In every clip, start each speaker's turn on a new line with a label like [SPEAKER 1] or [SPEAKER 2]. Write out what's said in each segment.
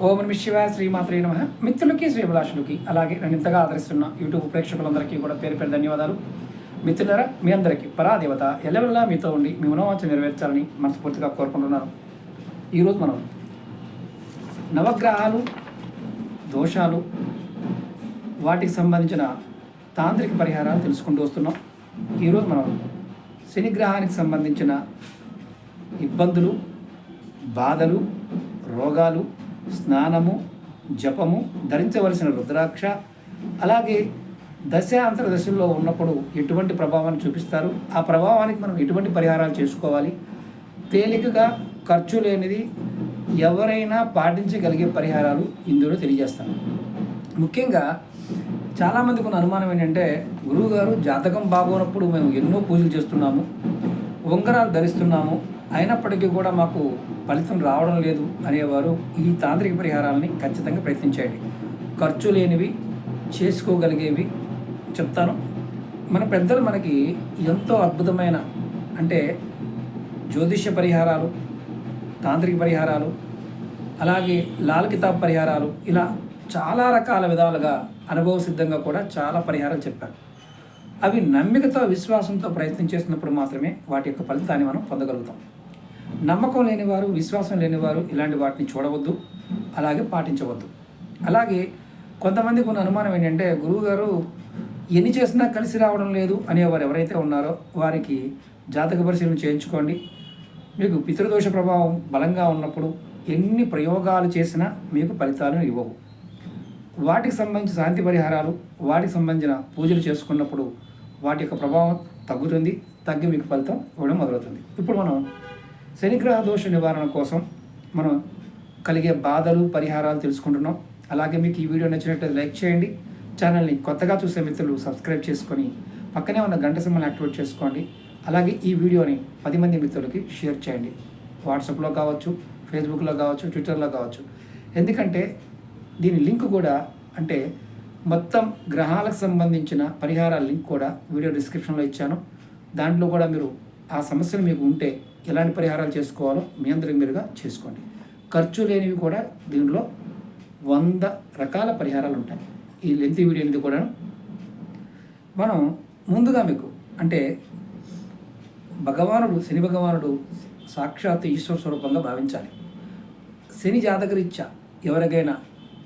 [SPEAKER 1] ఓం నమః శివాయ శ్రీమాత్రే నమః. మిత్రులకి శ్రీభిలాషులకి అలాగే నన్ను ఇంతగా ఆదరిస్తున్న యూట్యూబ్ ప్రేక్షకులందరికీ కూడా పేరు పేరు ధన్యవాదాలు. మిత్రులారా, మీ అందరికీ పరాదేవత ఎల్లవెల్లా మీతో ఉండి మీ మనోవాంఛ నెరవేర్చాలని మనస్ఫూర్తిగా కోరుకుంటున్నాను. ఈరోజు మనం నవగ్రహాలు, దోషాలు, వాటికి సంబంధించిన తాంత్రిక పరిహారాలు తెలుసుకుంటూ వస్తున్నాం. ఈరోజు మనం శనిగ్రహానికి సంబంధించిన ఇబ్బందులు, బాధలు, రోగాలు, స్నానము, జపము, ధరించవలసిన రుద్రాక్ష, అలాగే దశాంతర దశల్లో ఉన్నప్పుడు ఎటువంటి ప్రభావాన్ని చూపిస్తారు, ఆ ప్రభావానికి మనం ఎటువంటి పరిహారాలు చేసుకోవాలి, తేలికగా ఖర్చు లేనిది ఎవరైనా పాటించగలిగే పరిహారాలు ఇందులో తెలియజేస్తాను. ముఖ్యంగా చాలామందికి ఉన్న అనుమానం ఏంటంటే, గురువుగారు జాతకం బాగోనప్పుడు మేము ఎన్నో పూజలు చేస్తున్నాము, ఉంగరాలు ధరిస్తున్నాము, అయినప్పటికీ కూడా మాకు ఫలితం రావడం లేదు అనేవారు ఈ తాంత్రిక పరిహారాలని ఖచ్చితంగా ప్రయత్నించండి. ఖర్చు లేనివి, చేసుకోగలిగేవి చెప్తాను. మన పెద్దలు మనకి ఎంతో అద్భుతమైన అంటే జ్యోతిష్య పరిహారాలు, తాంత్రిక పరిహారాలు, అలాగే లాల్ కితాబ్ పరిహారాలు, ఇలా చాలా రకాల విధాలుగా అనుభవ సిద్ధంగా కూడా చాలా పరిహారాలు చెప్పారు. అవి నమ్మికతో, విశ్వాసంతో ప్రయత్నం చేస్తున్నప్పుడు మాత్రమే వాటి యొక్క ఫలితాన్ని మనం పొందగలుగుతాం. నమ్మకం లేనివారు, విశ్వాసం లేనివారు ఇలాంటి వాటిని చూడవద్దు, అలాగే పాటించవద్దు. అలాగే కొంతమందికి ఉన్న అనుమానం ఏంటంటే, గురువుగారు ఎన్ని చేసినా కలిసి రావడం లేదు అనేవారు ఎవరైతే ఉన్నారో వారికి జాతక పరిశీలన చేయించుకోండి. మీకు పితృదోష ప్రభావం బలంగా ఉన్నప్పుడు ఎన్ని ప్రయోగాలు చేసినా మీకు ఫలితాలను ఇవ్వవు. వాటికి సంబంధించిన శాంతి పరిహారాలు, వాటికి సంబంధించిన పూజలు చేసుకున్నప్పుడు వాటి యొక్క ప్రభావం తగ్గుతుంది, తగ్గి మీకు ఫలితం ఇవ్వడం మొదలవుతుంది. ఇప్పుడు మనం శనిగ్రహ దోష నివారణ కోసం మనం కలిగే బాధలు, పరిహారాలు తెలుసుకుంటున్నాం. అలాగే మీకు ఈ వీడియో నచ్చినట్లయితే లైక్ చేయండి. ఛానల్ని కొత్తగా చూసే మిత్రులు సబ్స్క్రైబ్ చేసుకొని పక్కనే ఉన్న గంట సింబల్ని యాక్టివేట్ చేసుకోండి. అలాగే ఈ వీడియోని 10 మంది మిత్రులకి షేర్ చేయండి. వాట్సాప్లో కావచ్చు, ఫేస్బుక్లో కావచ్చు, ట్విట్టర్లో కావచ్చు. ఎందుకంటే దీని లింక్ కూడా అంటే మొత్తం గ్రహాలకు సంబంధించిన పరిహారాల లింక్ కూడా వీడియో డిస్క్రిప్షన్లో ఇచ్చాను. దాంట్లో కూడా మీరు ఆ సమస్యలు మీకు ఉంటే ఎలాంటి పరిహారాలు చేసుకోవాలో మీ అందరికి మీరుగా చేసుకోండి. ఖర్చు లేనివి కూడా దీనిలో 100 రకాల పరిహారాలు ఉంటాయి. ఈ లెంత్ వీడియో అనేది కూడా మనం ముందుగా మీకు అంటే భగవానుడు, శని భగవానుడు సాక్షాత్ ఈశ్వర స్వరూపంగా భావించాలి. శని జాతకరీత్యా ఎవరికైనా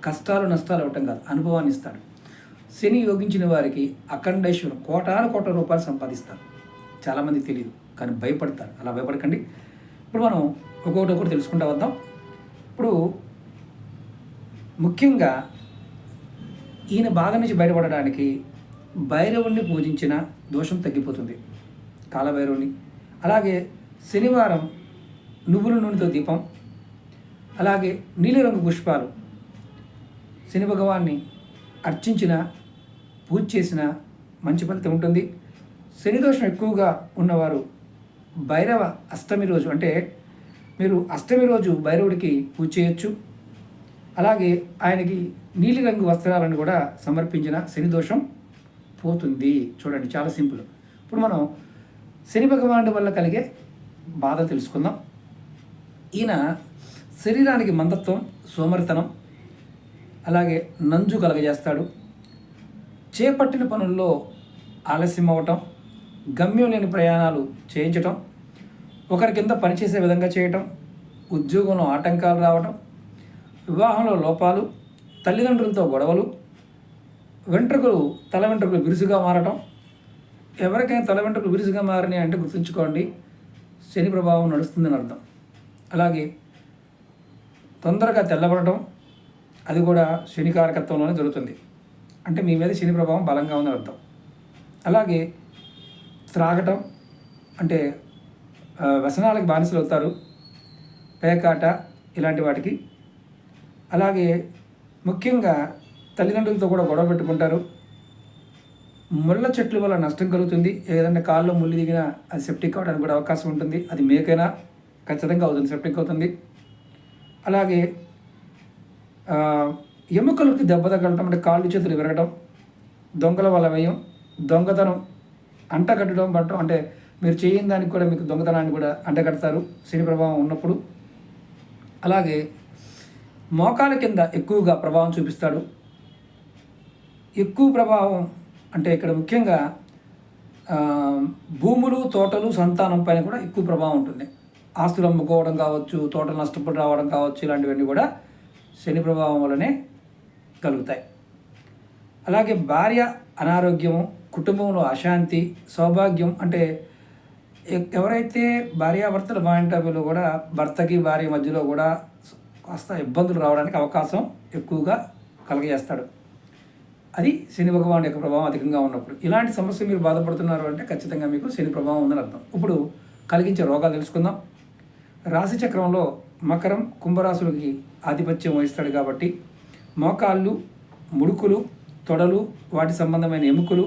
[SPEAKER 1] కష్టాలు, నష్టాలు ఇవ్వటం కాదు, అనుభవాన్ని ఇస్తాడు. శని యోగించిన వారికి అఖండేశ్వరం కోట్ల రూపాయలు సంపాదిస్తారు. చాలామంది తెలియదు, కానీ భయపడతారు. అలా భయపడకండి. ఇప్పుడు మనం ఒక్కొక్కటి తెలుసుకుంటూ వద్దాం. ఇప్పుడు ముఖ్యంగా ఈయన బాధ నుంచి బయటపడడానికి భైరవుణ్ణి పూజించిన దోషం తగ్గిపోతుంది, కాలభైరవుని. అలాగే శనివారం నువ్వుల నూనెతో దీపం, అలాగే నీలిరంగు పుష్పాలు శని భగవాన్ని అర్చించిన, పూజ చేసిన మంచి ఫలితం ఉంటుంది. శని దోషం ఎక్కువగా ఉన్నవారు భైరవ అష్టమి రోజు అంటే మీరు అష్టమి రోజు భైరవుడికి పూజ చేయొచ్చు. అలాగే ఆయనకి నీలిరంగు వస్త్రాలను కూడా సమర్పించిన శని దోషం పోతుంది. చూడండి, చాలా సింపుల్. ఇప్పుడు మనం శని భగవానుడి వల్ల కలిగే బాధ తెలుసుకుందాం. ఈయన శరీరానికి మందత్వం, సోమరితనం, అలాగే నంజు కలగజేస్తాడు. చేపట్టిన పనుల్లో ఆలస్యం అవ్వటం, గమ్యం లేని ప్రయాణాలు చేయించటం, ఒకరి కింద పనిచేసే విధంగా చేయటం, ఉద్యోగంలో ఆటంకాలు రావటం, వివాహంలో లోపాలు, తల్లిదండ్రులతో గొడవలు, తల వెంట్రుకలు బిరుసుగా మారటం. ఎవరికైనా తల వెంట్రుకలు బిరుసుగా మారినాయి అంటే గుర్తుంచుకోండి, శని ప్రభావం నడుస్తుందని అర్థం. అలాగే తొందరగా తెల్లబడటం, అది కూడా శని కారకత్వంలోనే జరుగుతుంది, అంటే మీ మీద శని ప్రభావం బలంగా ఉందని అర్థం. అలాగే త్రాగటం అంటే వ్యసనాలకు బానిసలు అవుతారు, పేకాట ఇలాంటి వాటికి. అలాగే ముఖ్యంగా తల్లిదండ్రులతో కూడా గొడవ పెట్టుకుంటారు. ముళ్ళ చెట్ల వల్ల నష్టం కలుగుతుంది. ఏదైనా కాల్లో ముళ్ళు దిగినా అది సెప్టిక్ అవడానికి కూడా అవకాశం ఉంటుంది. అది మేకైనా ఖచ్చితంగా అవుతుంది, సెప్టిక్ అవుతుంది. అలాగే ఎముకలకి దెబ్బ తగలటం అంటే కాళ్ళు చేతులు విరగడం, దొంగల వల్ల వ్యయం, దొంగతనం అంటగట్టడం పట్టడం అంటే మీరు చేయని దానికి కూడా మీకు దొంగతనాన్ని కూడా అంటగడతారు శని ప్రభావం ఉన్నప్పుడు. అలాగే మోకాల కింద ఎక్కువగా ప్రభావం చూపిస్తాడు. ఎక్కువ ప్రభావం అంటే ఇక్కడ ముఖ్యంగా భూములు, తోటలు, సంతానం పైన కూడా ఎక్కువ ప్రభావం ఉంటుంది. ఆస్తులు అమ్ముకోవడం కావచ్చు, తోటలు నష్టపడి రావడం కావచ్చు, ఇలాంటివన్నీ కూడా శని ప్రభావం వల్లనే కలుగుతాయి. అలాగే భార్య అనారోగ్యము, కుటుంబంలో అశాంతి, సౌభాగ్యం అంటే ఎవరైతే భార్యాభర్తల పాయింట్ ఆఫ్ వ్యూలో కూడా భర్తకి భార్య మధ్యలో కూడా కాస్త ఇబ్బందులు రావడానికి అవకాశం ఎక్కువగా కలగజేస్తాడు. అది శని భగవాన్ యొక్క ప్రభావం అధికంగా ఉన్నప్పుడు. ఇలాంటి సమస్య మీరు బాధపడుతున్నారు అంటే ఖచ్చితంగా మీకు శని ప్రభావం ఉందని అర్థం. ఇప్పుడు కలిగించే రోగాలు తెలుసుకుందాం. రాశి చక్రంలో మకరం, కుంభరాశులకి ఆధిపత్యం వహిస్తాడు కాబట్టి మోకాళ్ళు, ముడుకులు, తొడలు, వాటి సంబంధమైన ఎముకలు,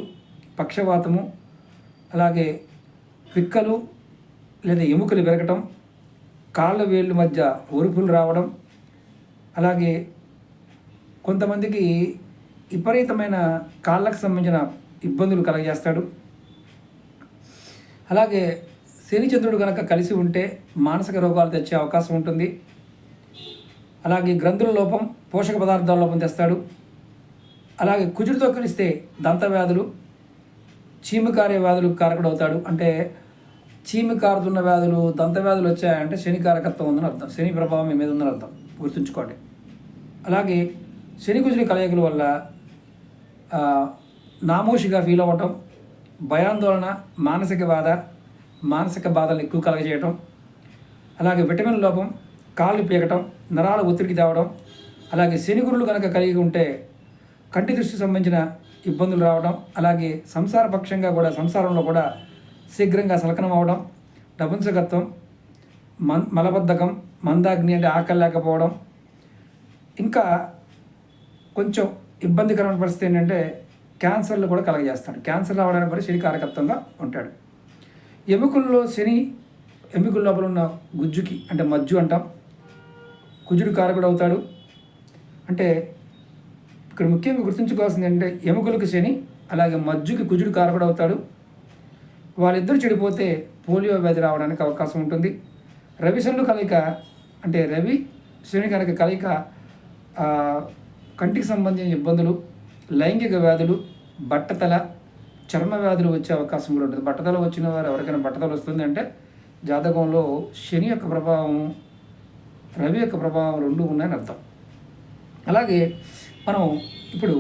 [SPEAKER 1] పక్షవాతము, అలాగే పిక్కలు లేదా ఎముకలు పెరగటం, కాళ్ళ వేళ్ళు మధ్య ఒరుపులు రావడం, అలాగే కొంతమందికి విపరీతమైన కాళ్ళకు సంబంధించిన ఇబ్బందులు కలగజేస్తాడు. అలాగే శని చంద్రుడు కనుక కలిసి ఉంటే మానసిక రోగాలు తెచ్చే అవకాశం ఉంటుంది. అలాగే గ్రంథుల లోపం, పోషక పదార్థాల లోపం తెస్తాడు. అలాగే కుజుడితో కలిస్తే దంత వ్యాధులు, చీము కారే వ్యాధులు కారకుడవుతాడు. అంటే చీము కారుతున్న వ్యాధులు, దంత వ్యాధులు వచ్చాయంటే శని కారకత్వం ఉందని అర్థం, శని ప్రభావం మీ మీద ఉందని అర్థం, గుర్తుంచుకోండి. అలాగే శని కుజుడి కలయికల వల్ల నామోషిగా ఫీల్ అవ్వటం, భయాందోళన, మానసిక బాధలు ఎక్కువ కలగజేయటం, అలాగే విటమిన్ లోపం, కాళ్ళు పీకటం, నరాల ఒత్తిడికి తేవడం, అలాగే శని గురులు కనుక కలిగి ఉంటే కంటి దృష్టి సంబంధించిన ఇబ్బందులు రావడం, అలాగే సంసారంలో కూడా శీఘ్రంగా సలకనం అవడం, నపుంసకత్వం, మలబద్ధకం, మందాగ్ని అంటే ఆకలి లేకపోవడం, ఇంకా కొంచెం ఇబ్బందికరమైన పరిస్థితి ఏంటంటే క్యాన్సర్లు కూడా కలగజేస్తాడు. క్యాన్సర్ రావడానికి కూడా శని కారకత్వంగా ఉంటాడు. ఎముకల లోపల ఉన్న గుజ్జుకి అంటే మజ్జు అంటాం, కుజుడు కారకుడు అవుతాడు. అంటే ఇక్కడ ముఖ్యంగా గుర్తుంచుకోవాల్సింది ఏంటంటే ఎముకలకు శని, అలాగే మజ్జుకి కుజుడు కారకుడు అవుతాడు. వాళ్ళిద్దరు చెడిపోతే పోలియో వ్యాధి రావడానికి అవకాశం ఉంటుంది. రవి శనుల కలయిక అంటే రవి శని కనుక కలయిక కంటికి సంబంధించిన ఇబ్బందులు, లైంగిక వ్యాధులు, బట్టతల, చర్మ వ్యాధులు వచ్చే అవకాశం కూడా ఉంటుంది. బట్టతల వచ్చిన వారు ఎవరికైనా బట్టతల వస్తుంది అంటే జాతకంలో శని యొక్క ప్రభావం, రవి యొక్క ప్రభావం రెండు ఉన్నాయని అర్థం. అలాగే మనం ఇప్పుడు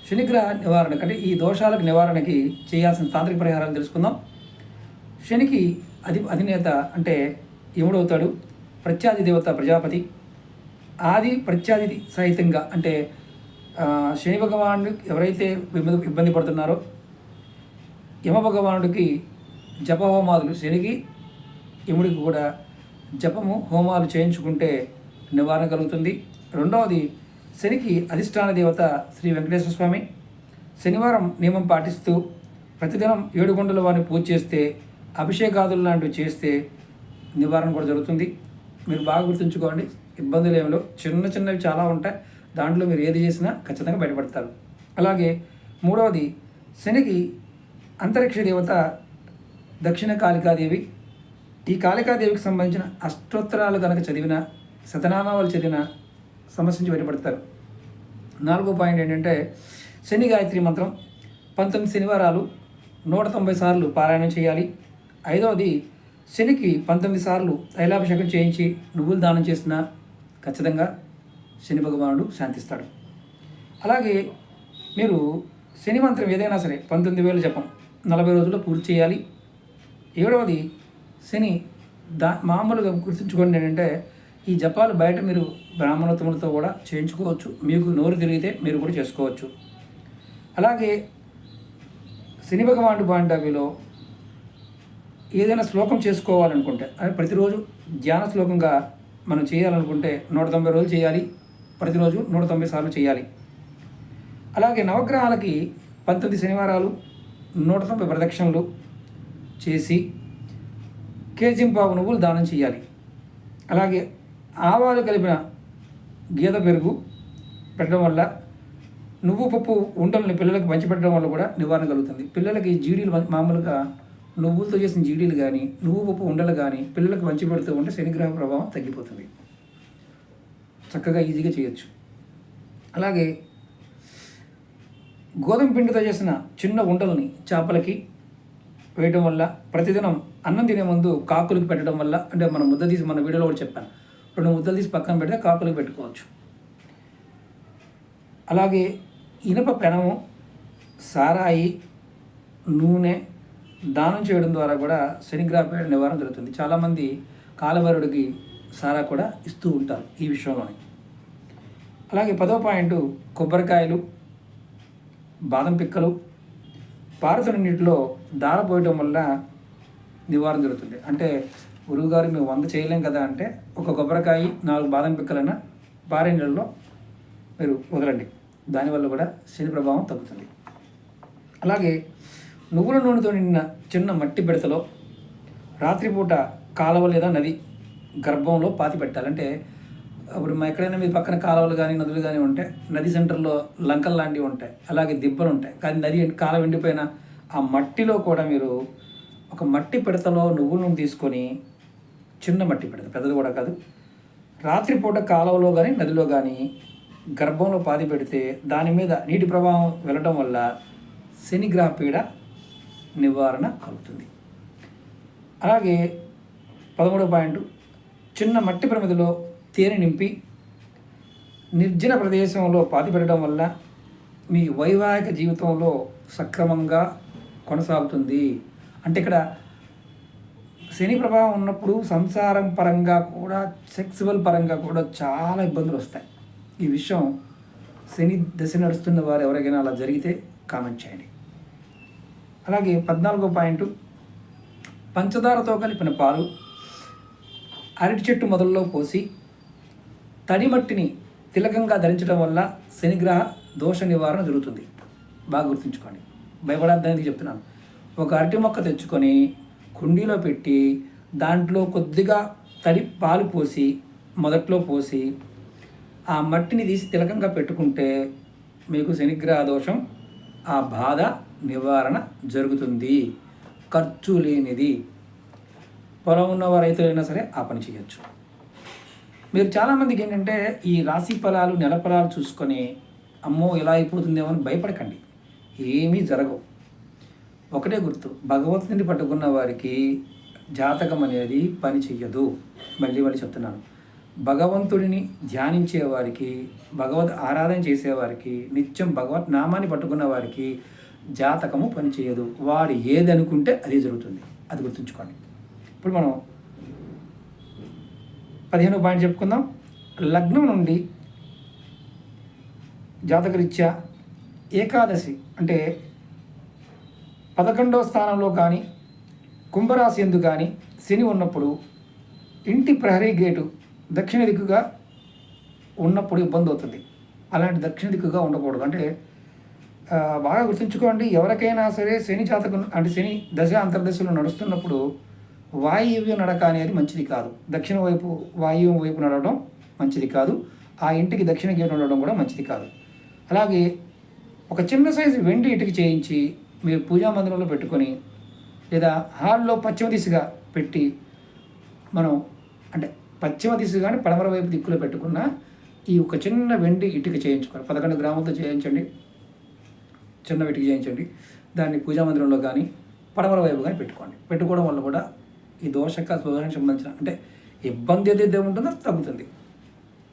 [SPEAKER 1] శనిగ్రహ నివారణ అంటే ఈ దోషాలకు నివారణకి చేయాల్సిన తాంత్రిక పరిహారాలు తెలుసుకుందాం. శనికి అధినేత అంటే యముడవుతాడు. ప్రత్యాది దేవత ప్రజాపతి. ఆది ప్రత్యాది సహితంగా అంటే శని భగవానుడు ఎవరైతే ఇబ్బంది పడుతున్నారో యమ భగవానుడికి జపహోమాదులు, శనికి యముడికి కూడా జపము హోమాలు చేయించుకుంటే నివారణ కలుగుతుంది. రెండవది శనికి అధిష్టాన దేవత శ్రీ వెంకటేశ్వర స్వామి. శనివారం నియమం పాటిస్తూ ప్రతిదినం 7 గంటల వారిని పూజ చేస్తే, అభిషేకాదులు లాంటివి చేస్తే నివారణ కూడా జరుగుతుంది. మీరు బాగా గుర్తుంచుకోండి. ఇబ్బందులు ఏమిలో చిన్నవి చాలా ఉంటాయి, దాంట్లో మీరు ఏది చేసినా ఖచ్చితంగా బయటపడతారు. అలాగే మూడవది శనికి అంతరిక్ష దేవత దక్షిణ కాళికాదేవి. ఈ కాళికాదేవికి సంబంధించిన అష్టోత్తరాలు కనుక చదివిన, శతనామాలు చదివిన సమస్య నుంచి బయటపడతారు. 4వ పాయింట్ ఏంటంటే శని గాయత్రి మంత్రం 19 శనివారాలు 190 సార్లు పారాయణం చేయాలి. 5వది శనికి 19 సార్లు తైలాభిషేకం చేయించి నువ్వులు దానం చేసినా ఖచ్చితంగా శని భగవానుడు శాంతిస్తాడు. అలాగే మీరు శని మంత్రం ఏదైనా సరే 19,000 జపం 40 రోజుల్లో పూర్తి చేయాలి. 7వది శని మామూలుగా గుర్తుంచుకోండి ఏంటంటే ఈ జపాలు బయట మీరు బ్రాహ్మణోత్తములతో కూడా చేయించుకోవచ్చు. మీకు నోరు తిరిగితే మీరు కూడా చేసుకోవచ్చు. అలాగే శని భగవానుడి పాయింట్ ఆఫ్ వ్యూలో ఏదైనా శ్లోకం చేసుకోవాలనుకుంటే అది ప్రతిరోజు ధ్యాన శ్లోకంగా మనం చేయాలనుకుంటే 190 రోజులు చేయాలి. ప్రతిరోజు 190 సార్లు చేయాలి. అలాగే నవగ్రహాలకి 19 శనివారాలు 190 ప్రదక్షిణలు చేసి కేజింపావు నువ్వులు దానం చేయాలి. అలాగే ఆవాలు కలిపిన గేదె పెరుగు పెట్టడం వల్ల, నువ్వు పప్పు ఉండలని పిల్లలకి పంచిపెట్టడం వల్ల కూడా నివారణ కలుగుతుంది. పిల్లలకి జీడీలు మామూలుగా నువ్వులతో చేసిన జీడీలు కానీ, నువ్వు పప్పు ఉండలు కానీ పిల్లలకు పంచిపెడుతూ ఉంటే శనిగ్రహ ప్రభావం తగ్గిపోతుంది. చక్కగా ఈజీగా చేయొచ్చు. అలాగే గోధుమ పిండితో చేసిన చిన్న ఉండల్ని చేపలకి వేయడం వల్ల, ప్రతిదినం అన్నం తినే ముందు కాకులకి పెట్టడం వల్ల, అంటే మనం ముద్ద తీసి మన వీడియోలో కూడా చెప్పాను, 2 ముద్దలు తీసి పక్కన పెడితే కాకులకి పెట్టుకోవచ్చు. అలాగే ఇనుప పెనము, సారాయి, నూనె దానం చేయడం ద్వారా కూడా శనిగ్రహ పీడ నివారణ జరుగుతుంది. చాలామంది కాలభైరవుడికి సారా కూడా ఇస్తూ ఉంటారు ఈ విషయంలోనే. అలాగే 10వ పాయింట్, కొబ్బరికాయలు, బాదం పిక్కలు పారుతున్న నీటిలో దారపోయడం వల్ల నివారణ జరుగుతుంది. అంటే గురువుగారు మేము 100 చేయలేం కదా అంటే, ఒక కొబ్బరికాయ 4 బాదం పిక్కలైనా పారే నీళ్ళలో మీరు వదలండి. దానివల్ల కూడా శని ప్రభావం తగ్గుతుంది. అలాగే నువ్వుల నూనెతో నిన్న చిన్న మట్టి బిడతలో రాత్రిపూట కాలువ లేదా నది గర్భంలో పాతి పెట్టాలంటే, ఇప్పుడు ఎక్కడైనా మీ పక్కన కాలువలు కానీ నదులు కానీ ఉంటే, నది సెంటర్లో లంకలు లాంటివి ఉంటాయి, అలాగే దిబ్బలు ఉంటాయి. కానీ నది కాలం ఎండిపోయిన ఆ మట్టిలో కూడా మీరు ఒక మట్టి పిడతలో నువ్వుల నూనె తీసుకొని, చిన్న మట్టి పిడత, పెద్దది కూడా కాదు, రాత్రిపూట కాలువలో కానీ నదిలో కానీ గర్భంలో పాతి పెడితే దాని మీద నీటి ప్రభావం వెళ్ళటం వల్ల శనిగ్రహ పీడ నివారణ కలుగుతుంది. అలాగే 13వ పాయింట్, చిన్న మట్టి ప్రమిదిలో తేనె నింపి నిర్జన ప్రదేశంలో పాతి పెట్టడం వల్ల మీ వైవాహిక జీవితంలో సక్రమంగా కొనసాగుతుంది. అంటే ఇక్కడ శని ప్రభావం ఉన్నప్పుడు సంసారం పరంగా కూడా, సెక్సువల్ పరంగా కూడా చాలా ఇబ్బందులు వస్తాయి. ఈ విషయం శని దశ నడుస్తున్న వారు ఎవరికైనా అలా జరిగితే కామెంట్ చేయండి. అలాగే 14వ పాయింట్, పంచదారతో కలిపిన పాలు అరటి చెట్టు మొదల్లో పోసి తడి మట్టిని తిలకంగా ధరించడం వల్ల శనిగ్రహ దోష నివారణ జరుగుతుంది. బాగా గుర్తుంచుకోండి, భయపడద్దానికి చెప్తున్నాను. ఒక అరటి మొక్క తెచ్చుకొని కుండీలో పెట్టి దాంట్లో కొద్దిగా తడి పాలు పోసి మొదట్లో పోసి ఆ మట్టిని తీసి తిలకంగా పెట్టుకుంటే మీకు శనిగ్రహ దోషం, ఆ బాధ నివారణ జరుగుతుంది. ఖర్చు లేనిది. పొలం ఉన్న రైతులైనా సరే ఆ పని చేయొచ్చు. మీరు చాలామందికి ఏంటంటే ఈ రాశి ఫలాలు, నెల ఫలాలు చూసుకొని అమ్మో ఇలా అయిపోతుందేమో అని భయపడకండి. ఏమీ జరగవు. ఒకటే గుర్తు, భగవంతుని పట్టుకున్న వారికి జాతకం అనేది పని చెయ్యదు. మళ్ళీ చెప్తున్నాను, భగవంతుడిని ధ్యానించే వారికి, భగవద్ ఆరాధన చేసేవారికి, నిత్యం భగవత్ నామాన్ని పట్టుకున్న వారికి జాతకము పని చేయదు. వాడు ఏది అనుకుంటే అది జరుగుతుంది. అది గుర్తుంచుకోండి. ఇప్పుడు మనం 15వ పాయింట్ చెప్పుకుందాం. లగ్నం నుండి జాతకరీత్యా ఏకాదశి అంటే 11వ స్థానంలో కానీ కుంభరాశి ఎందు కానీ శని ఉన్నప్పుడు ఇంటి ప్రహరీ గేటు దక్షిణ దిక్కుగా ఉన్నప్పుడు ఇబ్బంది అవుతుంది. అలాంటి దక్షిణ దిక్కుగా ఉండకూడదు. అంటే బాగా గుర్తుంచుకోండి, ఎవరికైనా సరే శని జాతకం అంటే శని దశ అంతర్దశలో నడుస్తున్నప్పుడు వాయువ్య నడక అనేది మంచిది కాదు. దక్షిణ వైపు వాయువ్యం వైపు నడవడం మంచిది కాదు. ఆ ఇంటికి దక్షిణ గేటు ఉండడం కూడా మంచిది కాదు. అలాగే ఒక చిన్న సైజు వెండి ఇటుక చేయించి మీరు పూజా మందిరంలో పెట్టుకొని, లేదా హాల్లో పశ్చిమ దిశగా పెట్టి, మనం అంటే పశ్చిమ దిశ కానీ పడమర వైపు దిక్కులో పెట్టుకున్న ఈ ఒక చిన్న వెండి ఇటుక చేయించుకోవాలి. 11 గ్రాములతో చేయించండి, చిన్న ఇటుక చేయించండి. దాన్ని పూజా మందిరంలో కానీ పడమర వైపు కానీ పెట్టుకోండి. పెట్టుకోవడం వల్ల కూడా ఈ దోషానికి సంబంధించిన అంటే ఇబ్బంది ఏదైతే ఉంటుందో తగ్గుతుంది.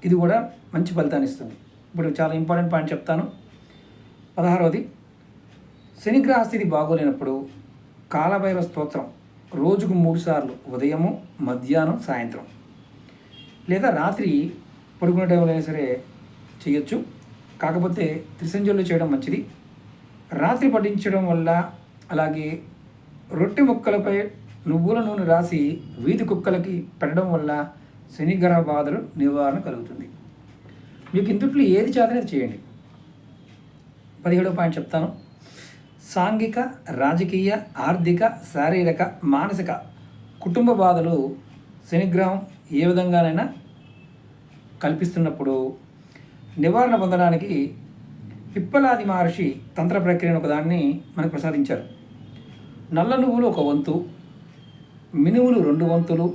[SPEAKER 1] ఇది కూడా మంచి ఫలితాన్ని ఇస్తుంది. ఇప్పుడు చాలా ఇంపార్టెంట్ పాయింట్ చెప్తాను. 16వది, శనిగ్రహ స్థితి బాగోలేనప్పుడు కాలభైరవ స్తోత్రం రోజుకు 3 సార్లు, ఉదయము, మధ్యాహ్నం, సాయంత్రం, లేదా రాత్రి పడుకునే టైంలో అయినా సరే చేయొచ్చు. కాకపోతే త్రిసంధ్యలో చేయడం మంచిది. రాత్రి పఠించడం వల్ల, అలాగే రొట్టె ముక్కలపై నువ్వుల నూనె రాసి వీధి కుక్కలకి పెట్టడం వల్ల శనిగ్రహ బాధలు నివారణ కలుగుతుంది. మీకు ఇందుట్లో ఏది చేతనే చేయండి. 17వ పాయింట్ చెప్తాను. సాంఘిక, రాజకీయ, ఆర్థిక, శారీరక, మానసిక, కుటుంబ బాధలు శనిగ్రహం ఏ విధంగానైనా కల్పిస్తున్నప్పుడు నివారణ పొందడానికి పిప్పలాది మహర్షి తంత్ర ప్రక్రియను ఒకదాన్ని మనకు ప్రసాదించారు. నల్ల నువ్వులు 1 వంతు, మినువులు 2 వంతులు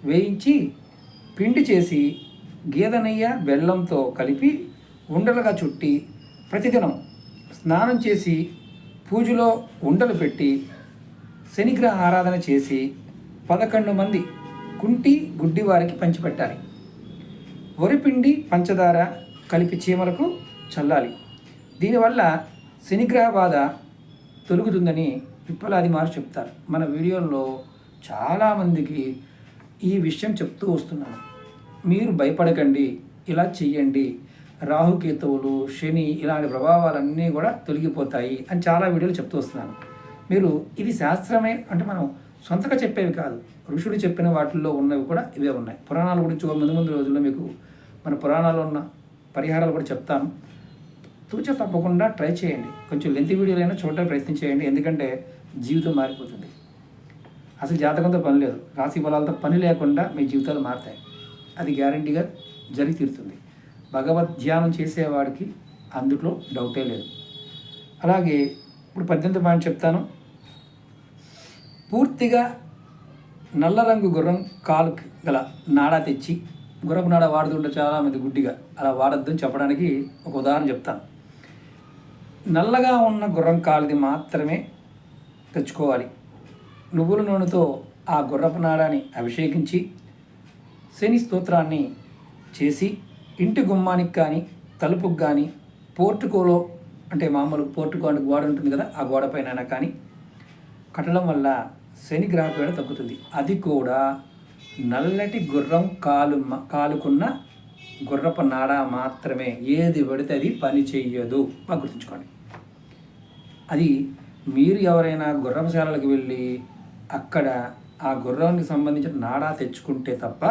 [SPEAKER 1] వేయించి పిండి చేసి గేదె నెయ్యి బెల్లంతో కలిపి ఉండలుగా చుట్టి ప్రతిదినం స్నానం చేసి పూజలో ఉండలు పెట్టి శనిగ్రహ ఆరాధన చేసి 11 మంది కుంటి గుడ్డి వారికి పంచిపెట్టాలి. వరిపిండి పంచదార కలిపి చీమలకు చల్లాలి. దీనివల్ల శనిగ్రహ బాధ తొలుగుతుందని పిప్పలాది మారు చెప్తారు. మన వీడియోల్లో చాలామందికి ఈ విషయం చెప్తూ వస్తున్నాను. మీరు భయపడకండి, ఇలా చెయ్యండి, రాహుకేతువులు శని ఇలాంటి ప్రభావాలన్నీ కూడా తొలగిపోతాయి అని చాలా వీడియోలు చెప్తూ వస్తున్నాను. మీరు ఇది శాస్త్రమే అంటే మనం సొంతగా చెప్పేవి కాదు, ఋషులు చెప్పిన వాటిల్లో ఉన్నవి కూడా ఇవే ఉన్నాయి. పురాణాల గురించి ముందు రోజుల్లో మీకు మన పురాణాల్లో ఉన్న పరిహారాలు కూడా చెప్తాను. తూచ తప్పకుండా ట్రై చేయండి. కొంచెం లెంత్ వీడియోలైనా చూడడానికి ప్రయత్నం చేయండి, ఎందుకంటే జీవితం మారిపోతుంది. అసలు జాతకంతో పని లేదు, రాశి ఫలాలతో పని లేకుండా మీ జీవితాలు మారుతాయి. అది గ్యారంటీగా జరిగి తీరుతుంది. భగవద్ ధ్యానం చేసేవాడికి అందులో డౌటే లేదు. అలాగే ఇప్పుడు 18 పాయింట్ చెప్తాను. పూర్తిగా నల్ల రంగు గుర్రం కాలుకి గల నాడా తెచ్చి, గుర్రపు నాడ వాడుతుంటే చాలామంది గుడ్డిగా, అలా వాడద్దని చెప్పడానికి ఒక ఉదాహరణ చెప్తాను. నల్లగా ఉన్న గుర్రం కాలుది మాత్రమే తెచ్చుకోవాలి. నువ్వుల నూనెతో ఆ గుర్రపు నాడాన్ని అభిషేకించి శని స్తోత్రాన్ని చేసి ఇంటి గుమ్మానికి కానీ తలుపుకి కానీ పోర్టుకోలో అంటే మామూలు పోర్టుకో అంటే గోడ ఉంటుంది కదా, ఆ గోడ పైన కానీ కట్టడం వల్ల శని గ్రహ పీడ తగ్గుతుంది. అది కూడా నల్లటి గుర్రం కాలుకున్న గుర్రపు నాడ మాత్రమే. ఏది పడితే అది పని చెయ్యదు, బాగా గుర్తుంచుకోండి. అది మీరు ఎవరైనా గుర్రపుశాలలకు వెళ్ళి అక్కడ ఆ గుర్రానికి సంబంధించిన నాడా తెచ్చుకుంటే తప్ప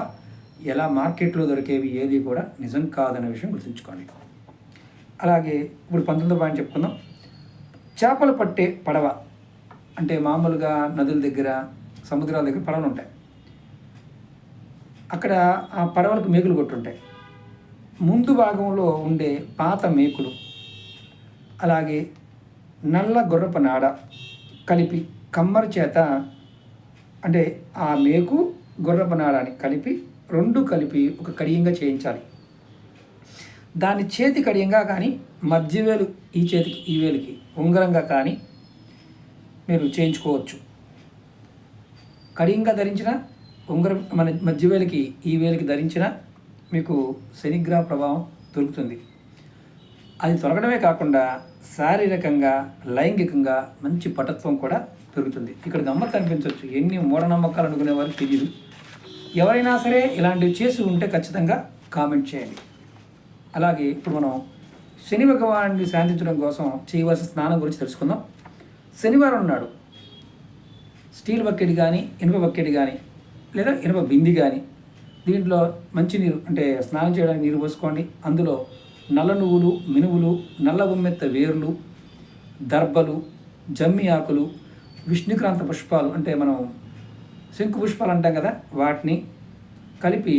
[SPEAKER 1] ఎలా మార్కెట్లో దొరికేవి ఏది కూడా నిజం కాదనే విషయం గుర్తుంచుకోండి. అలాగే ఇప్పుడు 19 పాయింట్ చెప్పుకుందాం. చేపలు పట్టే పడవ అంటే మామూలుగా నదుల దగ్గర సముద్రాల దగ్గర పడవలు ఉంటాయి. అక్కడ ఆ పడవలకు మేకులు కొట్టుంటాయి. ముందు భాగంలో ఉండే పాత మేకులు అలాగే నల్ల గుర్రపు నాడ కలిపి కమ్మరి చేత అంటే ఆ మేకు గుర్రపు నాడాన్ని కలిపి 2 కలిపి ఒక కడియంగా చేయించాలి. దాని చేతి కడియంగా కానీ మధ్యవేలు ఈ చేతికి ఈ వేలికి ఉంగరంగా కానీ మీరు చేయించుకోవచ్చు. కడియంగా ధరించిన ఉంగరం మన మధ్యవేలికి ఈ వేలికి ధరించిన మీకు శనిగ్రహ ప్రభావం దొరుకుతుంది. అది తొలగడమే కాకుండా శారీరకంగా లైంగికంగా మంచి పటత్వం కూడా పెరుగుతుంది. ఇక్కడ గమ్మత్తు అనిపించవచ్చు, ఎన్ని మూఢనమ్మకాలు అనుకునే వారికి తెలియదు. ఎవరైనా సరే ఇలాంటివి చేసి ఉంటే ఖచ్చితంగా కామెంట్ చేయండి. అలాగే ఇప్పుడు మనం శని భగవాన్ని శాంతించడం కోసం చేయవలసిన స్నానం గురించి తెలుసుకుందాం. శనివారం నాడు స్టీల్ బకెట్ కానీ ఇనుప బకెట్ కానీ లేదా ఇనుప బింది కానీ దీంట్లో మంచినీరు అంటే స్నానం చేయడానికి నీరు పోసుకోండి. అందులో నల్ల నువ్వులు, మినువులు, నల్ల ఉమ్మెత్త వేర్లు, దర్భలు, జమ్మి ఆకులు, విష్ణుక్రాంత పుష్పాలు అంటే మనం శంకు పుష్పాలు అంటాం కదా, వాటిని కలిపి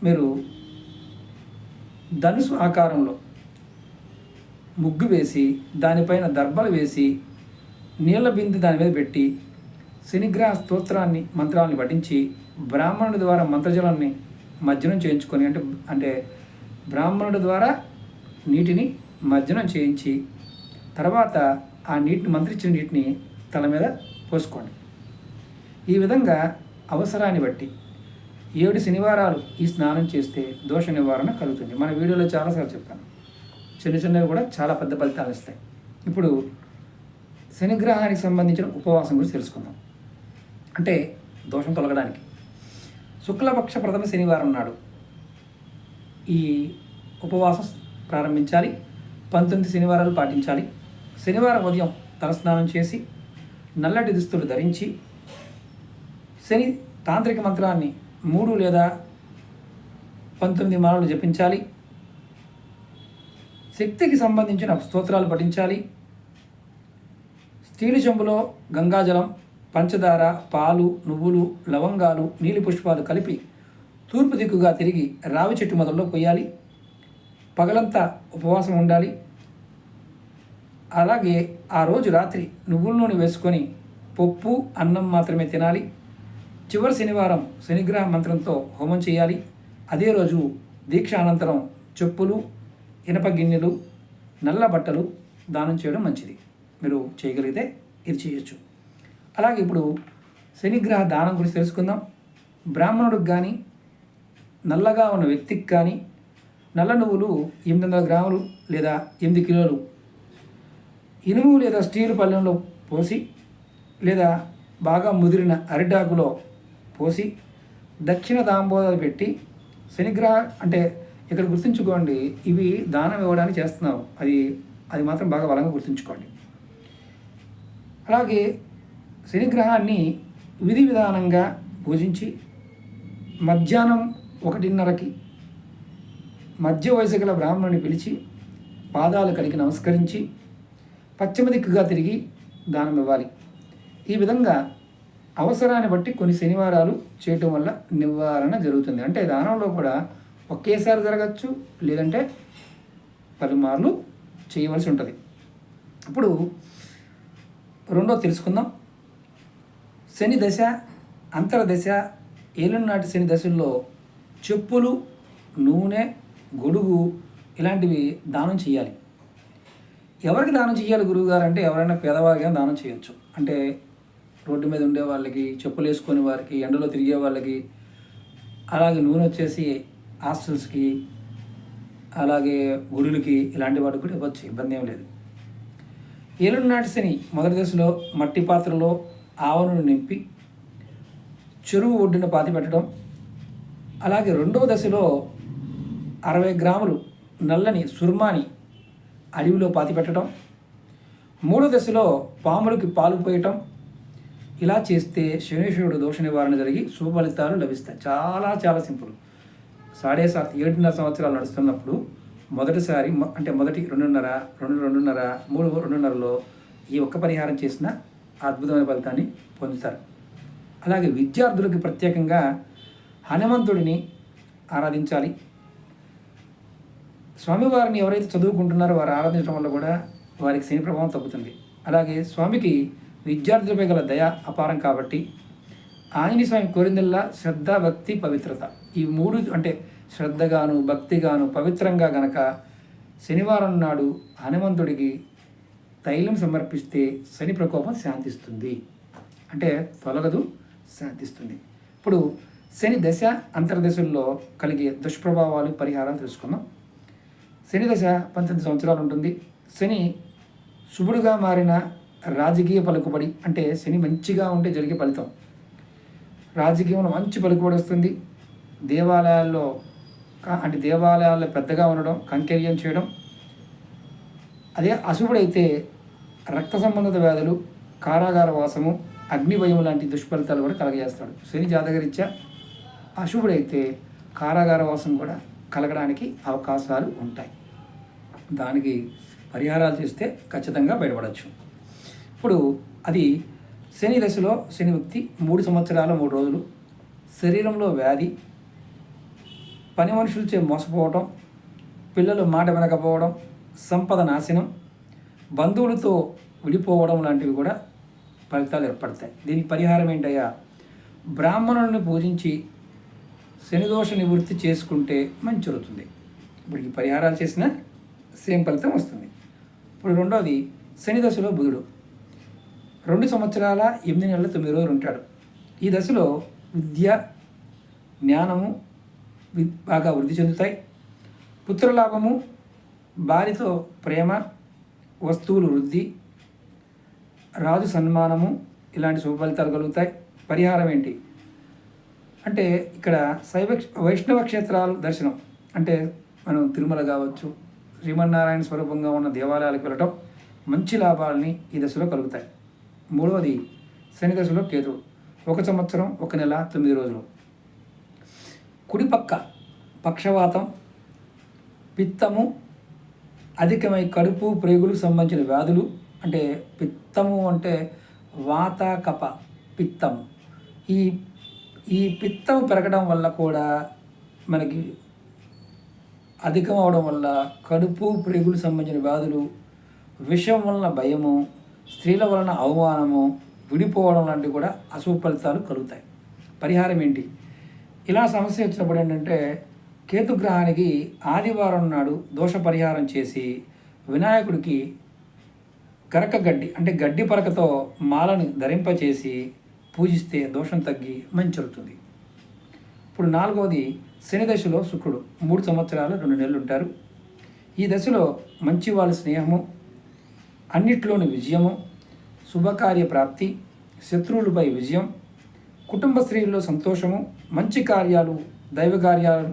[SPEAKER 1] మీరు ధనుసు ఆకారంలో ముగ్గు వేసి దానిపైన దర్భలు వేసి నీళ్ళ బిందు దాని మీద పెట్టి శనిగ్రహ స్తోత్రాన్ని మంత్రాలను పఠించి బ్రాహ్మణుడి ద్వారా మంత్రజలాన్ని మజ్జనం చేయించుకొని అంటే బ్రాహ్మణుడి ద్వారా నీటిని మజ్జనం చేయించి తర్వాత ఆ నీటిని మంత్రించిన నీటిని తల మీద పోసుకోండి. ఈ విధంగా అవసరాన్ని బట్టి 7 శనివారాలు ఈ స్నానం చేస్తే దోష నివారణ కలుగుతుంది. మన వీడియోలో చాలాసార్లు చెప్పాను, చిన్నవి కూడా చాలా పెద్ద ఫలితాలు ఇస్తాయి. ఇప్పుడు శనిగ్రహానికి సంబంధించిన ఉపవాసం గురించి తెలుసుకుందాం. అంటే దోషం తొలగడానికి శుక్లపక్ష ప్రథమ శనివారం నాడు ఈ ఉపవాసం ప్రారంభించాలి. 19 శనివారాలు పాటించాలి. శనివారం ఉదయం తలస్నానం చేసి నల్లటి దుస్తులు ధరించి శని తాంత్రిక మంత్రాన్ని 3 లేదా 19 మాలలు జపించాలి. శక్తికి సంబంధించిన స్తోత్రాలు పఠించాలి. స్టీలు చెంబులో గంగాజలం, పంచదార, పాలు, నువ్వులు, లవంగాలు, నీలి పుష్పాలు కలిపి తూర్పు దిక్కుగా తిరిగి రావి చెట్టు మొదల్లో పోయాలి. పగలంతా ఉపవాసం ఉండాలి. అలాగే ఆ రోజు రాత్రి నువ్వుల నూనె వేసుకొని పప్పు, అన్నం మాత్రమే తినాలి. చివరి శనివారం శనిగ్రహ మంత్రంతో హోమం చేయాలి. అదే రోజు దీక్ష అనంతరం చెప్పులు, ఇనప గిన్నెలు, నల్ల బట్టలు దానం చేయడం మంచిది. మీరు చేయగలిగితే ఇది చేయొచ్చు. అలాగే ఇప్పుడు శనిగ్రహ దానం గురించి తెలుసుకుందాం. బ్రాహ్మణుడికి కానీ, నల్లగా ఉన్న వ్యక్తికి కానీ నల్ల నువ్వులు 800 గ్రాములు లేదా 8 కిలోలు ఇనుము లేదా స్టీల్ పళ్ళెంలో పోసి లేదా బాగా ముదిరిన అరిటాకులో పోసి దక్షిణ తాంబూలాలు పెట్టి శనిగ్రహ అంటే ఇక్కడ గుర్తుంచుకోండి, ఇవి దానం ఇవ్వడానికి చేస్తున్నాం, అది మాత్రం బాగా బలంగా గుర్తుంచుకోండి. అలాగే శనిగ్రహాన్ని విధి విధానంగా పూజించి మధ్యాహ్నం 1:30కి మధ్య వయసు గల బ్రాహ్మణుని పిలిచి పాదాలు కడిగి నమస్కరించి పశ్చిమ దిక్కుగా తిరిగి దానం ఇవ్వాలి. ఈ విధంగా అవసరాన్ని బట్టి కొన్ని శనివారాలు చేయటం వల్ల నివారణ జరుగుతుంది. అంటే దానంలో కూడా ఒకేసారి జరగచ్చు, లేదంటే పలుమార్లు చేయవలసి ఉంటుంది. ఇప్పుడు రెండో తెలుసుకుందాం. శని దశ, అంతర్దశ, ఏలునాటి శని దశల్లో చెప్పులు, నూనె, గొడుగు ఇలాంటివి దానం చేయాలి. ఎవరికి దానం చేయాలి గురువుగారు అంటే ఎవరైనా పేదవారిగా దానం చేయొచ్చు. అంటే రోడ్డు మీద ఉండే వాళ్ళకి, చెప్పులు వేసుకునే వారికి, ఎండలో తిరిగే వాళ్ళకి, అలాగే నూనె వచ్చేసి హాస్టల్స్కి, అలాగే గుడులకి ఇలాంటి వాటికి కూడా ఇవ్వచ్చు, ఇబ్బంది ఏం లేదు. ఏలునాటి శని మొదటి దశలో మట్టి పాత్రలో ఆవరణను నింపి చెరువు ఒడ్డున పాతి పెట్టడం. అలాగే రెండవ దశలో 60 గ్రాములు నల్లని సుర్మాని అడవిలో పాతి పెట్టడం. మూడో దశలో పాములకి పాలు పోయటం. ఇలా చేస్తే శనీశ్వరుడు దోష నివారణ జరిగి శుభ ఫలితాలు లభిస్తాయి. చాలా చాలా సింపుల్. 7.5 సంవత్సరాలు నడుస్తున్నప్పుడు మొదటిసారి అంటే మొదటి 2.5, 2.5, 3.5లో ఈ ఒక్క పరిహారం చేసిన అద్భుతమైన ఫలితాన్ని పొందుతారు. అలాగే విద్యార్థులకి ప్రత్యేకంగా హనుమంతుడిని ఆరాధించాలి. స్వామివారిని ఎవరైతే చదువుకుంటున్నారో వారు ఆరాధించడం వల్ల కూడా వారికి శని ప్రభావం తగ్గుతుంది. అలాగే స్వామికి విద్యార్థులపై గల దయ అపారం కాబట్టి ఆంజనేయ స్వామి కోరిందల్లా శ్రద్ధ, భక్తి, పవిత్రత, ఈ మూడు అంటే శ్రద్ధగాను, భక్తిగాను, పవిత్రంగా గనక శనివారం నాడు హనుమంతుడికి తైలం సమర్పిస్తే శని ప్రకోపం శాంతిస్తుంది. అంటే తొలగదు, శాంతిస్తుంది. ఇప్పుడు శని దశ, అంతర్దశల్లో కలిగే దుష్ప్రభావాలు, పరిహారాలు తెలుసుకుందాం. శని దశ 18 సంవత్సరాలు ఉంటుంది. శని శుభుడుగా మారిన రాజకీయ పలుకుబడి, అంటే శని మంచిగా ఉంటే జరిగే ఫలితం. రాజకీయంలో మంచి పలుకుబడి వస్తుంది. దేవాలయాల్లో పెద్దగా ఉండడం, కైంకర్యం చేయడం. అదే అశుభుడైతే రక్త సంబంధిత వ్యాధులు, కారాగార వాసము, అగ్నిభయం లాంటి దుష్ఫలితాలు కూడా కలగజేస్తాడు. శని జాతకరీత్యా అశుభుడైతే కారాగార వాసం కూడా కలగడానికి అవకాశాలు ఉంటాయి. దానికి పరిహారాలు చేస్తే ఖచ్చితంగా బయటపడవచ్చు. ఇప్పుడు అది శని దశలో శని వ్యక్తి 3 సంవత్సరాల 3 రోజులు శరీరంలో వ్యాధి, పని మనుషులచే మోసపోవడం, పిల్లలు మాట వినకపోవడం, సంపద నాశనం, బంధువులతో విడిపోవడం లాంటివి కూడా ఫలితాలు ఏర్పడతాయి. దీనికి పరిహారం ఏంటయ్యా? బ్రాహ్మణులను పూజించి శనిదోష నివృత్తి చేసుకుంటే మంచి జరుగుతుంది. ఇప్పుడు ఈ పరిహారాలు చేసినా సేమ్ ఫలితం వస్తుంది. ఇప్పుడు రెండవది, శని దశలో బుధుడు 2 సంవత్సరాల 8 నెలల 9 రోజులు ఉంటాడు. ఈ దశలో విద్య, జ్ఞానము బాగా వృద్ధి చెందుతాయి. పుత్రలాభము, భార్యతో ప్రేమ, వస్తువులు వృద్ధి, రాజు సన్మానము ఇలాంటి శుభ ఫలితాలు కలుగుతాయి. పరిహారం ఏంటి అంటే ఇక్కడ వైష్ణవ క్షేత్రాలు దర్శనం, అంటే మనం తిరుమల కావచ్చు, శ్రీమన్నారాయణ స్వరూపంగా ఉన్న దేవాలయాలకు వెళ్ళటం మంచి లాభాలని ఈ దశలో కలుగుతాయి. మూడవది, శని దశలో కేతుడు 1 సంవత్సరం 1 నెల 9 రోజులు. కుడిపక్క పక్షవాతం, పిత్తము అధికమై కడుపు, ప్రేగులకు సంబంధించిన వ్యాధులు, అంటే పిత్తము అంటే వాత, కప, పిత్తము, ఈ పిత్తము పెరగడం వల్ల కూడా మనకి అధికం అవడం వల్ల కడుపు, ప్రేగులకు సంబంధించిన వ్యాధులు, విషం వలన భయము, స్త్రీల వలన అవమానము, విడిపోవడం లాంటివి కూడా అశుభ ఫలితాలు కలుగుతాయి. పరిహారం ఏంటి? ఇలా సమస్య వచ్చినప్పుడు ఏంటంటే కేతుగ్రహానికి ఆదివారం నాడు దోష పరిహారం చేసి వినాయకుడికి గరక గడ్డి అంటే గడ్డి పరకతో మాలను ధరింపచేసి పూజిస్తే దోషం తగ్గి మంచి జరుగుతుంది. ఇప్పుడు 4వది శని దశలో శుక్రుడు 3 సంవత్సరాలు 2 నెలలు ఉంటారు. ఈ దశలో మంచి వాళ్ళ స్నేహము, అన్నిట్లోని విజయము, శుభకార్య ప్రాప్తి, శత్రువులపై విజయం, కుటుంబ స్త్రీల్లో సంతోషము, మంచి కార్యాలు, దైవ కార్యాలు.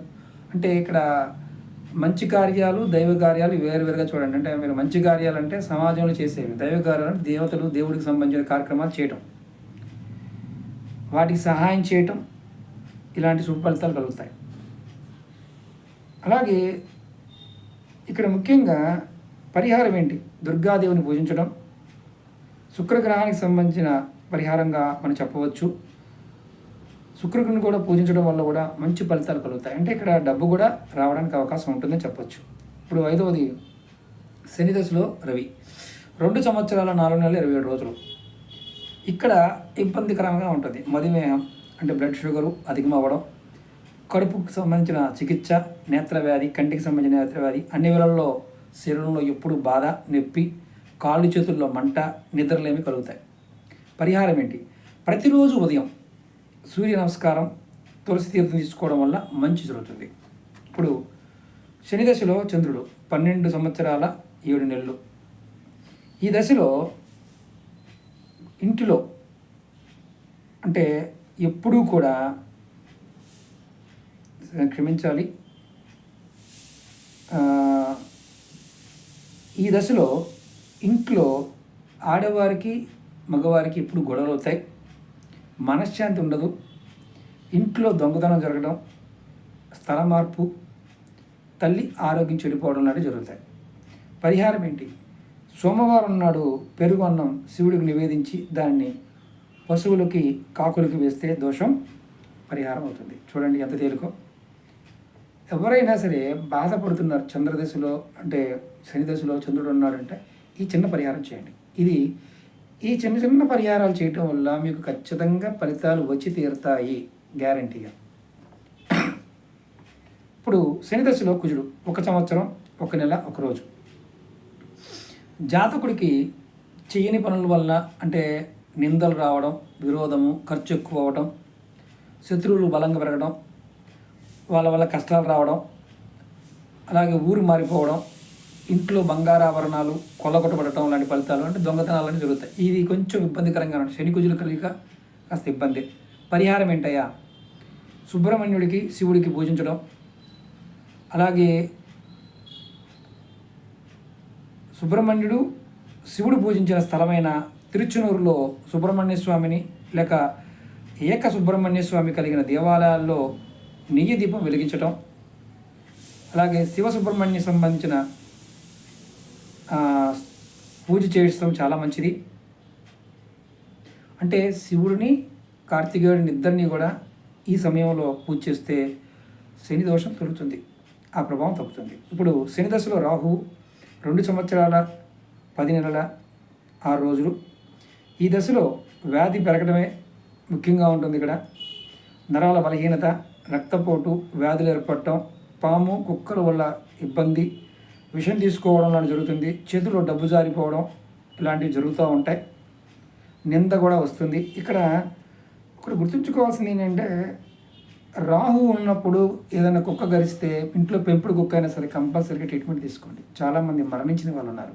[SPEAKER 1] అంటే ఇక్కడ మంచి కార్యాలు దైవ కార్యాలు వేరువేరుగా చూడండి. అంటే మీరు మంచి కార్యాలు అంటే సమాజంలో చేసేవి, దైవ కార్యాలు అంటే దేవతలు దేవుడికి సంబంధించిన కార్యక్రమాలు చేయటం, వాటికి సహాయం చేయటం, ఇలాంటి శుభ ఫలితాలు కలుగుతాయి. అలాగే ఇక్కడ ముఖ్యంగా పరిహారం ఏంటి? దుర్గాదేవిని పూజించడం శుక్రగ్రహానికి సంబంధించిన పరిహారంగా మనం చెప్పవచ్చు. శుక్రుడిని కూడా పూజించడం వల్ల కూడా మంచి ఫలితాలు కలుగుతాయి. అంటే ఇక్కడ డబ్బు కూడా రావడానికి అవకాశం ఉంటుందని చెప్పొచ్చు. ఇప్పుడు 5వది శని దశలో రవి 2 సంవత్సరాల 4 నెలల 27 రోజులు. ఇక్కడ ఇబ్బందికరంగా ఉంటుంది. మధుమేహం అంటే బ్లడ్ షుగరు అధికం అవ్వడం, కడుపుకు సంబంధించిన చికిత్స, నేత్రవ్యాధి, కంటికి సంబంధించిన నేత్రవ్యాధి, అన్ని వేళల్లో శరీరంలో ఎప్పుడు బాధ, నొప్పి, కాళ్ళు చేతుల్లో మంట, నిద్రలేమి కలుగుతాయి. పరిహారం ఏంటి? ప్రతిరోజు ఉదయం సూర్య నమస్కారం, తులసి తీర్థం తీసుకోవడం వల్ల మంచి జరుగుతుంది. ఇప్పుడు శని దశలో చంద్రుడు 12 సంవత్సరాల 7 నెలలు. ఈ దశలో ఇంటిలో అంటే ఎప్పుడూ కూడా క్షమించాలి, ఈ దశలో ఇంట్లో ఆడవారికి మగవారికి ఇప్పుడు గొడవలు అవుతాయి, మనశ్శాంతి ఉండదు, ఇంట్లో దొంగతనం జరగడం, స్థల మార్పు, తల్లి ఆరోగ్యం చెడిపోవడం లాంటివి జరుగుతాయి. పరిహారం ఏంటి? సోమవారం నాడు పెరుగు అన్నం శివుడికి నివేదించి దాన్ని పశువులకి కాకులకి వేస్తే దోషం పరిహారం అవుతుంది. చూడండి ఎంత తేలికో. ఎవరైనా సరే బాధపడుతున్నారు చంద్రదశలో అంటే శని దశలో చంద్రుడు ఉన్నాడంటే ఈ చిన్న పరిహారం చేయండి. ఈ చిన్న చిన్న పరిహారాలు చేయటం వల్ల మీకు ఖచ్చితంగా ఫలితాలు వచ్చి తీరుతాయి, గ్యారంటీగా. ఇప్పుడు శని దశలో కుజుడు 1 సంవత్సరం 1 నెల 1 రోజు. జాతకుడికి చేయని పనుల వల్ల అంటే నిందలు రావడం, విరోధము, ఖర్చు ఎక్కువ అవ్వడం, శత్రువులు బలంగా పెరగడం, వాళ్ళ వల్ల కష్టాలు రావడం, అలాగే ఊరు మారిపోవడం, ఇంట్లో బంగారాభరణాలు కొల్లగొట్టబడటం లాంటి ఫలితాలు అంటే దొంగతనాలని జరుగుతాయి. ఇది కొంచెం ఇబ్బందికరంగా ఉంటుంది. శని కుజులు కలిగిక కాస్త ఇబ్బంది. పరిహారం ఏంటయ్యా? సుబ్రహ్మణ్యుడికి శివుడికి పూజించడం, అలాగే సుబ్రహ్మణ్యుడు శివుడు పూజించిన స్థలమైన తిరుచునూరులో సుబ్రహ్మణ్య స్వామిని లేక ఏక సుబ్రహ్మణ్య స్వామి కలిగిన దేవాలయాల్లో నెయ్యి దీపం వెలిగించటం, అలాగే శివ సుబ్రహ్మణ్య సంబంధించిన పూజ చేయడం చాలా మంచిది. అంటే శివుడిని కార్తికేయుడిని ఇద్దరిని కూడా ఈ సమయంలో పూజ చేస్తే శని దోషం తొలుగుతుంది, ఆ ప్రభావం తగ్గుతుంది. ఇప్పుడు శని దశలో రాహు 2 సంవత్సరాల 10 నెలల 6 రోజులు. ఈ దశలో వ్యాధి పెరగడమే ముఖ్యంగా ఉంటుంది. ఇక్కడ నరాల బలహీనత, రక్తపోటు, వ్యాధులు ఏర్పడటం, పాము కుక్కల వల్ల ఇబ్బంది, విషం తీసుకోవడం లాంటి జరుగుతుంది, చేతిలో డబ్బు జారిపోవడం ఇలాంటివి జరుగుతూ ఉంటాయి, నింద కూడా వస్తుంది. ఇక్కడ గుర్తుంచుకోవాల్సింది ఏంటంటే రాహు ఉన్నప్పుడు ఏదైనా కుక్క గరిస్తే ఇంట్లో పెంపుడు కుక్క అయినా సరే కంపల్సరీగా ట్రీట్మెంట్ తీసుకోండి. చాలామంది మరణించిన వాళ్ళు ఉన్నారు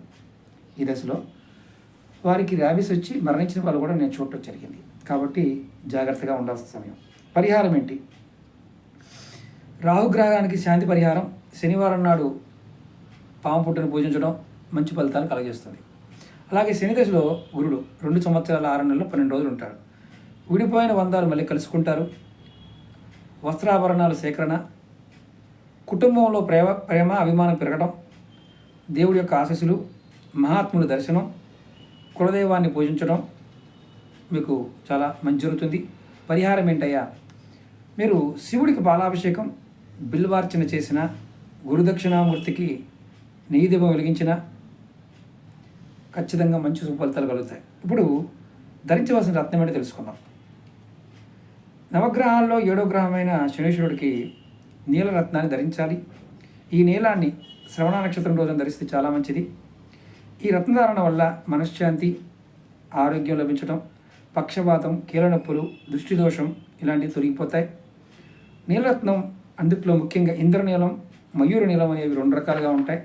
[SPEAKER 1] ఈ దశలో, వారికి ర్యాబీస్ వచ్చి మరణించిన వాళ్ళు కూడా నేను చూడటం జరిగింది. కాబట్టి జాగ్రత్తగా ఉండాల్సిన సమయం. పరిహారం ఏంటి? రాహుగ్రహానికి శాంతి పరిహారం శనివారం నాడు పాము పుట్టును పూజించడం మంచి ఫలితాలు కలగజేస్తుంది. అలాగే శని దశలో గురుడు 2 సంవత్సరాల 6 నెలలు 12 రోజులు ఉంటాడు. విడిపోయిన బంధాలు మళ్ళీ కలుసుకుంటారు, వస్త్రాభరణాలు సేకరణ, కుటుంబంలో ప్రేమ అభిమానం పెరగడం, దేవుడి యొక్క ఆశీస్సులు, మహాత్ముడి దర్శనం, కులదైవాన్ని పూజించడం మీకు చాలా మంచి జరుగుతుంది. పరిహారం ఏంటయ్యా? మీరు శివుడికి పాలాభిషేకం, బిల్వార్చన చేసిన, గురుదక్షిణామూర్తికి నెయ్యి దీపం వెలిగించిన ఖచ్చితంగా మంచి ఫలితాలు కలుగుతాయి. ఇప్పుడు ధరించవలసిన రత్నం ఏంటో తెలుసుకుందాం. నవగ్రహాల్లో 7వ గ్రహమైన శనీశ్వరుడికి నీలరత్నాన్ని ధరించాలి. ఈ నీలాన్ని శ్రవణ నక్షత్రం రోజున ధరిస్తే చాలా మంచిది. ఈ రత్నధారణ వల్ల మనశ్శాంతి, ఆరోగ్యం లభించడం, పక్షపాతం, కీళ్ళనొప్పులు, దృష్టి దోషం ఇలాంటివి తొలగిపోతాయి. నీలరత్నం అందుట్లో ముఖ్యంగా ఇంద్రనీలం, మయూర నీలం అనేవి 2 రకాలుగా ఉంటాయి.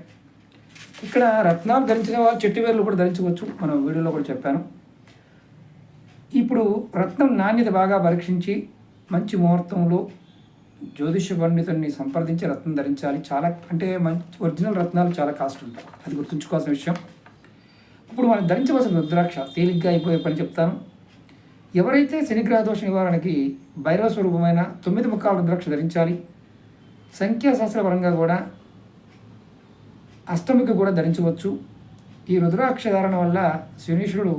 [SPEAKER 1] ఇక్కడ రత్నాలు ధరించిన వాళ్ళు చెట్టు వేర్లు కూడా ధరించవచ్చు, మనం వీడియోలో కూడా చెప్పాను. ఇప్పుడు రత్నం నాణ్యత బాగా పరీక్షించి మంచి ముహూర్తంలో జ్యోతిష పండితుడిని సంప్రదించి రత్నం ధరించాలి. చాలా అంటే మంచి ఒరిజినల్ రత్నాలు చాలా కాస్ట్ ఉంటాయి, అది గుర్తుంచుకోవాల్సిన విషయం. ఇప్పుడు మనం ధరించవలసిన రుద్రాక్ష తేలిగ్గా అయిపోయే పని చెప్తాను. ఎవరైతే శనిగ్రహ దోష నివారణకి భైరవ స్వరూపమైన 9 ముఖాల రుద్రాక్ష ధరించాలి. సంఖ్యాశాస్త్రపరంగా కూడా అష్టమికి కూడా ధరించవచ్చు. ఈ రుద్రాక్ష ధారణ వల్ల శనీశ్వరుడు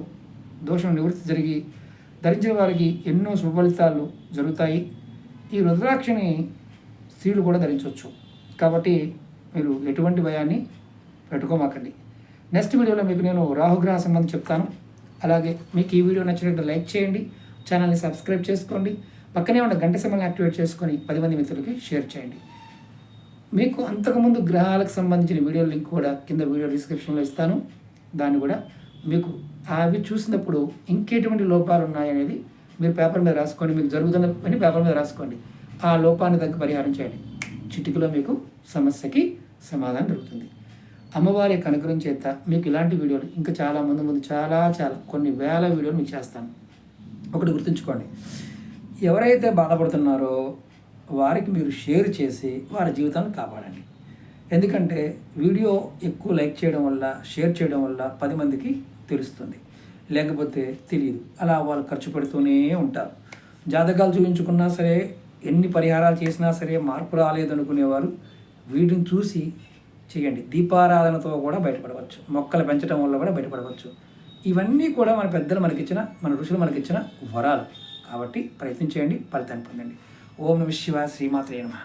[SPEAKER 1] దోషం నివృత్తి జరిగి ధరించిన వారికి ఎన్నో శుభఫలితాలు జరుగుతాయి. ఈ రుద్రాక్షని స్త్రీలు కూడా ధరించవచ్చు. కాబట్టి మీరు ఎటువంటి భయాన్ని పెట్టుకోమాకండి. నెక్స్ట్ వీడియోలో మీకు నేను రాహుగ్రహ సంబంధం చెప్తాను. అలాగే మీకు ఈ వీడియో నచ్చినట్టు లైక్ చేయండి, ఛానల్ని సబ్స్క్రైబ్ చేసుకోండి, పక్కనే ఉన్న గంట సింబల్ని యాక్టివేట్ చేసుకొని 10 మంది మిత్రులకి షేర్ చేయండి. మీకు అంతకుముందు గ్రహాలకు సంబంధించిన వీడియో లింక్ కూడా కింద వీడియో డిస్క్రిప్షన్లో ఇస్తాను. దాన్ని కూడా మీకు అవి చూసినప్పుడు ఇంకెటువంటి లోపాలు ఉన్నాయనేది మీరు పేపర్ మీద రాసుకోండి. మీకు జరుగుతున్న పని పేపర్ మీద రాసుకోండి. ఆ లోపాన్ని తగ్గ పరిహారం చేయండి. చిటికలో మీకు సమస్యకి సమాధానం దొరుకుతుంది. అమ్మవారి యొక్క అనుగ్రహం చేత మీకు ఇలాంటి వీడియోలు ఇంకా చాలా ముందు చాలా కొన్ని వేల వీడియోలు మీకు చేస్తాను. ఒకటి గుర్తుంచుకోండి, ఎవరైతే బాధపడుతున్నారో వారికి మీరు షేర్ చేసి వారి జీవితాన్ని కాపాడండి. ఎందుకంటే వీడియో ఎక్కువ లైక్ చేయడం వల్ల, షేర్ చేయడం వల్ల 10 మందికి తెలుస్తుంది, లేకపోతే తెలియదు. అలా వాళ్ళు ఖర్చు పెడుతూనే ఉంటారు. జాతకాలు చూపించుకున్నా సరే, ఎన్ని పరిహారాలు చేసినా సరే మార్పు రాలేదనుకునేవారు వీటిని చూసి చేయండి. దీపారాధనతో కూడా బయటపడవచ్చు, మొక్కలు పెంచడం వల్ల కూడా బయటపడవచ్చు. ఇవన్నీ కూడా మన పెద్దలు మనకిచ్చిన, మన ఋషులు మనకిచ్చిన వరాలు. కాబట్టి ప్రయత్నం చేయండి, ఫలితాన్ని పొందండి. ఓం నమః శివాయ. శ్రీమాత్రే నమః.